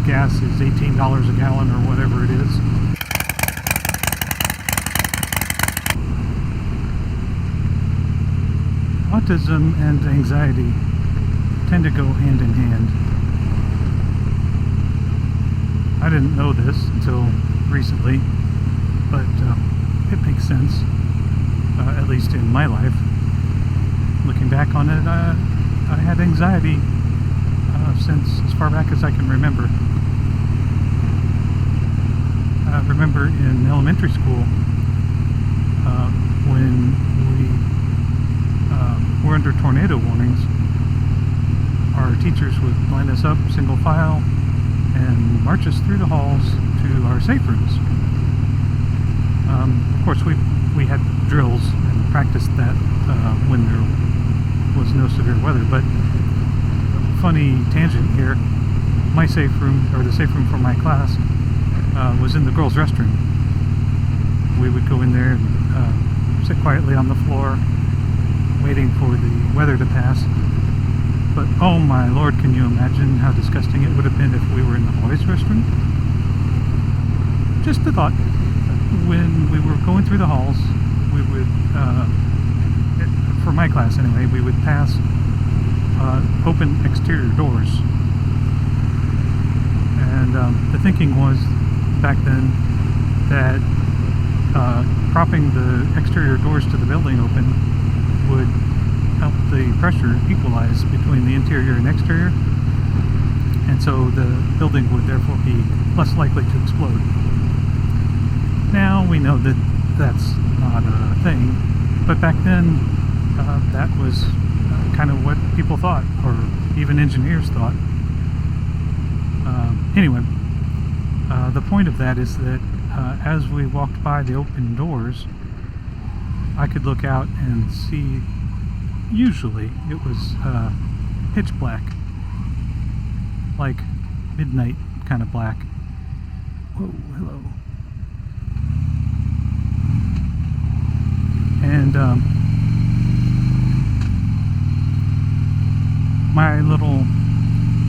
gas is $18 a gallon or whatever it is. Autism and anxiety tend to go hand in hand. I didn't know this until recently, but it makes sense, at least in my life. Looking back on it, I had anxiety since as far back as I can remember. I remember in elementary school when we were under tornado warnings, our teachers would line us up single file and march us through the halls to our safe rooms. Of course, we had drills and practiced that when there was no severe weather, but funny tangent here, my safe room, or the safe room for my class, was in the girls' restroom. We would go in there and sit quietly on the floor, waiting for the weather to pass. But oh my lord, can you imagine how disgusting it would have been if we were in the boys' restroom? Just a thought. When we were going through the halls, we would, for my class anyway, we would pass open exterior doors. And the thinking was back then that propping the exterior doors to the building open would help the pressure equalize between the interior and exterior, and so the building would therefore be less likely to explode. Now we know that that's not a thing, but back then that was kind of what people thought, or even engineers thought. Anyway, the point of that is that as we walked by the open doors, I could look out and see, usually it was pitch black, like midnight kind of black. Whoa, hello. And my little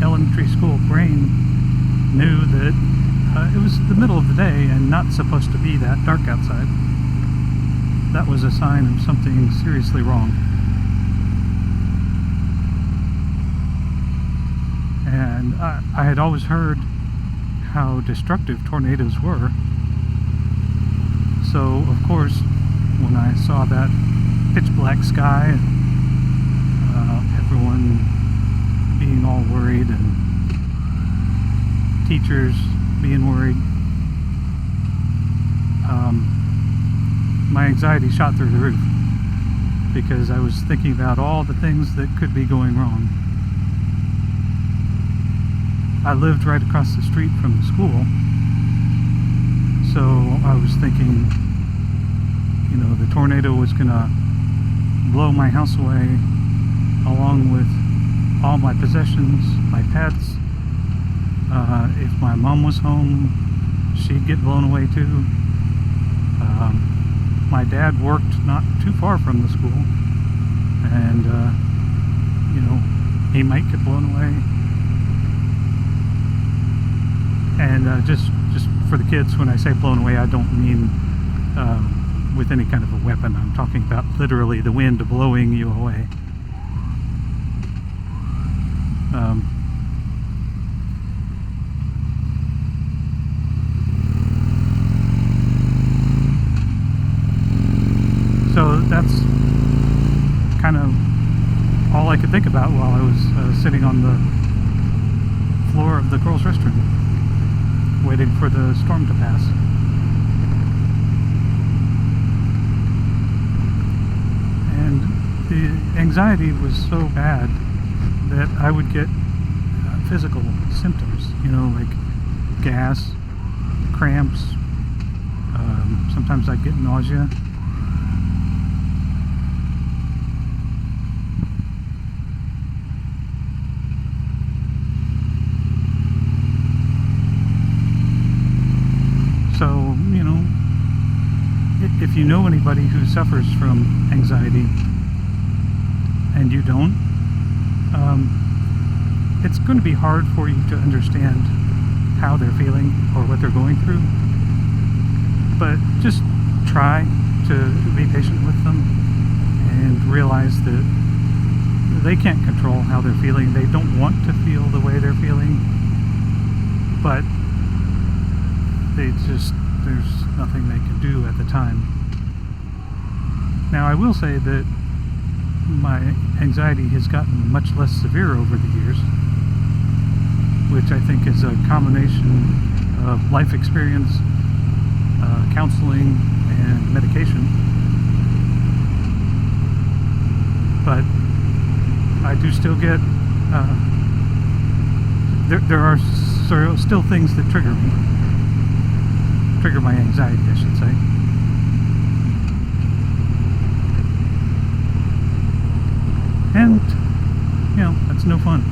elementary school brain knew that it was the middle of the day and not supposed to be that dark outside. That was a sign of something seriously wrong. And I had always heard how destructive tornadoes were. So, of course, when I saw that pitch black sky and everyone being all worried and teachers being worried, my anxiety shot through the roof, because I was thinking about all the things that could be going wrong. I lived right across the street from the school, so I was thinking, you know, the tornado was gonna blow my house away, along with all my possessions, my pets. If my mom was home, she'd get blown away too. My dad worked not too far from the school, and you know, he might get blown away. And just for the kids, when I say blown away, I don't mean with any kind of a weapon. I'm talking about literally the wind blowing you away. So that's kind of all I could think about while I was sitting on the floor of the girls' restroom, waiting for the storm to pass. And the anxiety was so bad that I would get physical symptoms, you know, like gas, cramps, sometimes I'd get nausea. So, you know, if you know anybody who suffers from anxiety and you don't, it's going to be hard for you to understand how they're feeling or what they're going through, but just try to be patient with them and realize that they can't control how they're feeling. They don't want to feel the way they're feeling, but there's nothing they can do at the time. Now, I will say that my anxiety has gotten much less severe over the years, which I think is a combination of life experience, counseling, and medication. But I do still get, there are still things that trigger my anxiety, I should say. And, that's no fun.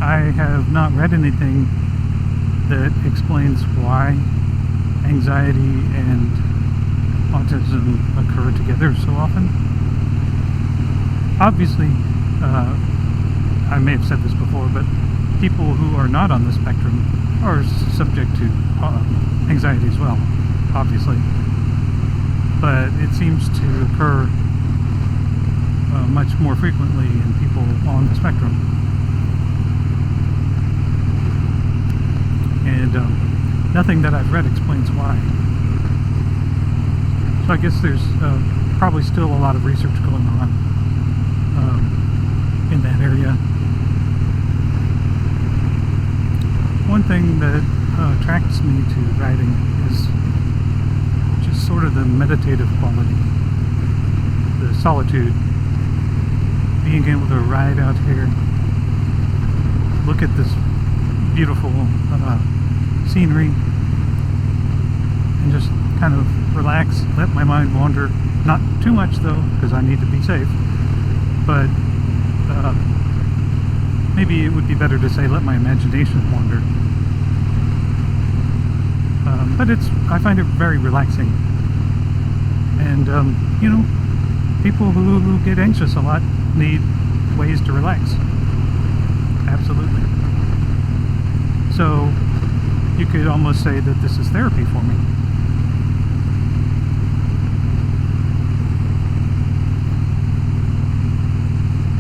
I have not read anything that explains why anxiety and autism occur together so often. Obviously, I may have said this before, but people who are not on the spectrum are subject to anxiety as well, obviously. But it seems to occur much more frequently in people on the spectrum. And nothing that I've read explains why. So I guess there's probably still a lot of research going on in that area. One thing that attracts me to writing is just sort of the meditative quality, the solitude, being able to ride out here, look at this beautiful scenery, and just kind of relax, let my mind wander. Not too much though, because I need to be safe, but maybe it would be better to say let my imagination wander. But I find it very relaxing. And, people who get anxious a lot need ways to relax. Absolutely. So, you could almost say that this is therapy for me.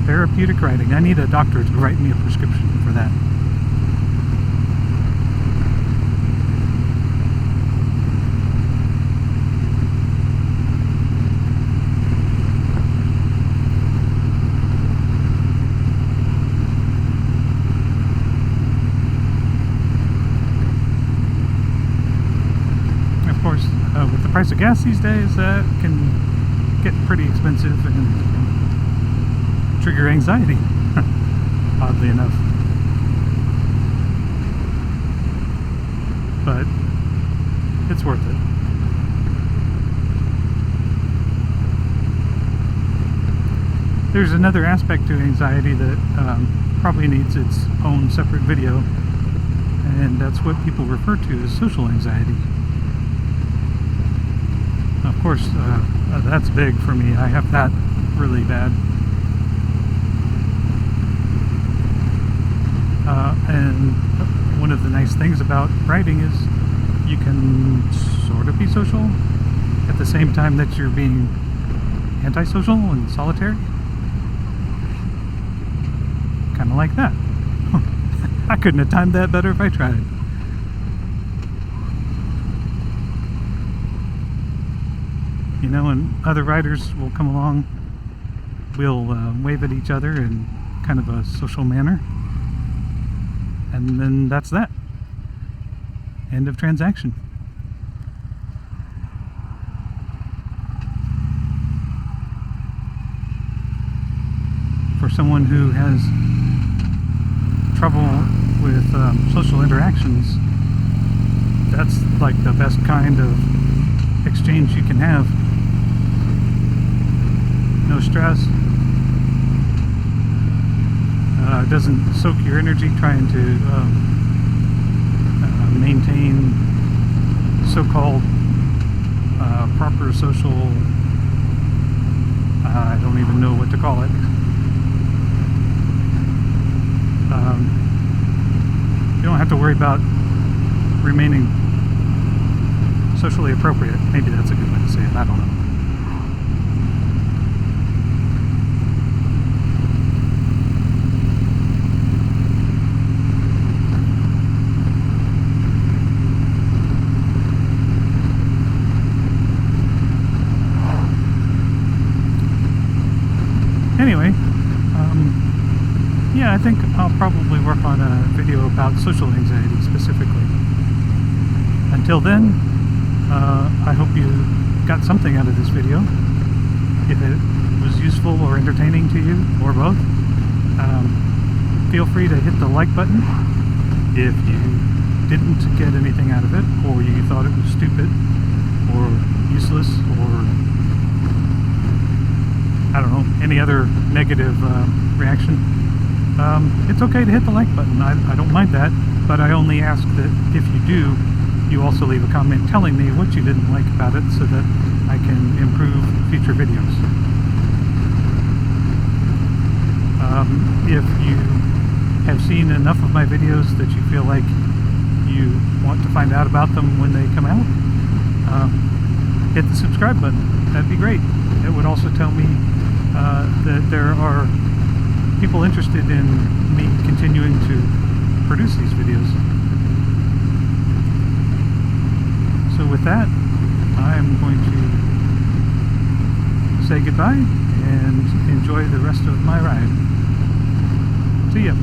Therapeutic writing. I need a doctor to write me a prescription for that. Of course, with the price of gas these days, that can get pretty expensive and trigger anxiety, oddly enough. But it's worth it. There's another aspect to anxiety that probably needs its own separate video, and that's what people refer to as social anxiety. Of course, that's big for me. I have that really bad. And one of the nice things about writing is you can sort of be social at the same time that you're being antisocial and solitary. Kind of like that. I couldn't have timed that better if I tried. And other writers will come along, we'll wave at each other in kind of a social manner. And then that's that. End of transaction. For someone who has trouble with social interactions, that's like the best kind of exchange you can have. No stress. Doesn't soak your energy trying to maintain so-called proper social I don't even know what to call it. You don't have to worry about remaining socially appropriate. Maybe that's a good way to say it. I don't know. Anyway, yeah, I think I'll probably work on a video about social anxiety specifically. Until then, I hope you got something out of this video. If it was useful or entertaining to you, or both, feel free to hit the like button. If you didn't get anything out of it, or you thought it was stupid, or useless, or I don't know, any other negative reaction, it's okay to hit the like button. I don't mind that, but I only ask that if you do, you also leave a comment telling me what you didn't like about it so that I can improve future videos. If you have seen enough of my videos that you feel like you want to find out about them when they come out, hit the subscribe button. That'd be great. It would also tell me that there are people interested in me continuing to produce these videos. So with that, I'm going to say goodbye and enjoy the rest of my ride. See ya.